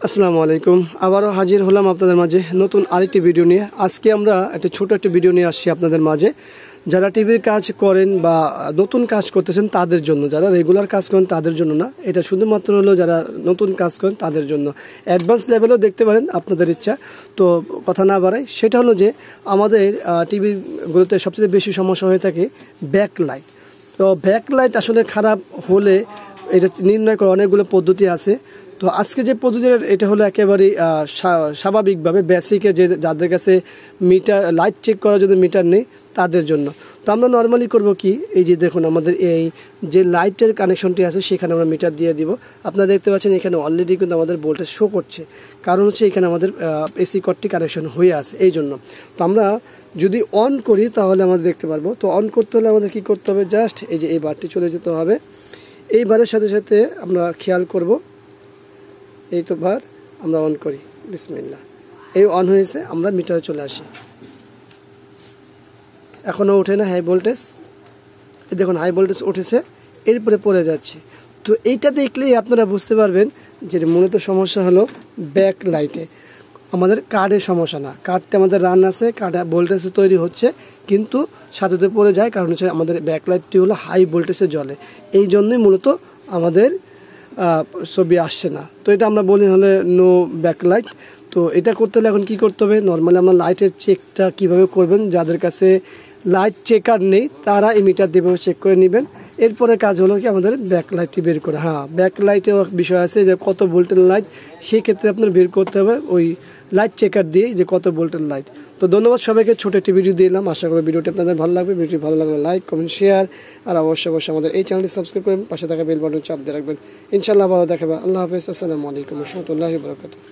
আসসালামু আলাইকুম। আবারও হাজির হলাম আপনাদের মাঝে নতুন আরেকটি ভিডিও নিয়ে। আজকে আমরা ছোট একটা ভিডিও নিয়ে আসছি আপনাদের মাঝে। যারা টিভির কাজ করেন বা নতুন কাজ করতেছেন তাদের জন্য, যারা রেগুলার কাজ করেন তাদের জন্য না, এটা শুধুমাত্র হলো যারা নতুন কাজ করেন তাদের জন্য। অ্যাডভান্স লেভেলেও দেখতে পারেন, আপনাদের ইচ্ছা। তো কথা না বাড়াই, সেটা হলো যে আমাদের টিভিগুলোতে সবচেয়ে বেশি সমস্যা হয়ে থাকে ব্যাকলাইট। তো ব্যাকলাইট আসলে খারাপ হলে এটা নির্ণয় করার অনেকগুলো পদ্ধতি আছে। তো আজকে যে পদ্ধতি, এটা হলো একেবারেই স্বাভাবিকভাবে বেসিকে, যাদের কাছে মিটার লাইট চেক করার জন্য মিটার নেই তাদের জন্য। তো আমরা নর্মালি করব কি, এই যে দেখুন আমাদের এই যে লাইটের কানেকশনটি আছে সেখানে আমরা মিটার দিয়ে দিব। আপনারা দেখতে পাচ্ছেন এখানে অলরেডি কিন্তু আমাদের ভোল্টেজ শো করছে, কারণ হচ্ছে এখানে আমাদের এসি কর্ডটি কানেকশন হয়ে আছে এই জন্য। তো আমরা যদি অন করি তাহলে আমরা দেখতে পারবো। তো অন করতে হলে আমাদের কি করতে হবে, জাস্ট এই যে এই বারটি চলে যেতে হবে। এই বারের সাথে সাথে আমরা খেয়াল করব, এই তো বার আমরা অন করি, বিসমিল্লাহ, এই অন হয়েছে। আমরা মিটারে চলে আসি, এখনও ওঠে না হাই ভোল্টেজ। এই দেখুন হাই ভোল্টেজ উঠেছে, এরপরে পড়ে যাচ্ছে। তো এইটা দেখলেই আপনারা বুঝতে পারবেন যে মূলত সমস্যা হলো ব্যাক লাইটে, আমাদের কার্ডের সমস্যা না। কার্ডটা আমাদের রান আছে, কার্ডে ভোল্টেজ তৈরি হচ্ছে, কিন্তু সাথে পড়ে যায়, কারণ হচ্ছে আমাদের ব্যাক লাইটটি হলো হাই ভোল্টেজে জ্বলে, এই জন্যই মূলত আমাদের ছবি আসছে না। তো এটা আমরা বলি হলে নো ব্যাকলাইট। তো এটা করতে হলে এখন কি করতে হবে, নর্মালি আমরা লাইটের চেকটা কিভাবে করবেন, যাদের কাছে লাইট চেকার নেই তারা এই মিটার দিয়ে চেক করে নেবেন। এরপরে কাজ হলো কি আমাদের ব্যাকলাইটটি বের করা। হ্যাঁ, ব্যাকলাইটেও বিষয় আছে যে কত ভোল্টের লাইট, সেই ক্ষেত্রে আপনার বের করতে হবে ওই লাইট চেকার দিয়ে যে কত ভোল্টের লাইট। তো ধন্যবাদ সবাইকে, ছোট একটি ভিডিও দিলাম, আশা করি ভিডিওটি আপনাদের ভালো লাগবে। ভিডিওটি ভালো লাগলে লাইক, কমেন্ট, শেয়ার, আর অবশ্যই আমাদের এই চ্যানেলটি সাবস্ক্রাইব করবেন, পাশে থাকা বেল বাটন চাপ দিয়ে রাখবেন। ইনশাআল্লাহ ভালো দেখাবেন। আল্লাহ হাফেজ, আসসালামু আলাইকুম ওয়া রাহমাতুল্লাহি ওয়া বারাকাতুহু।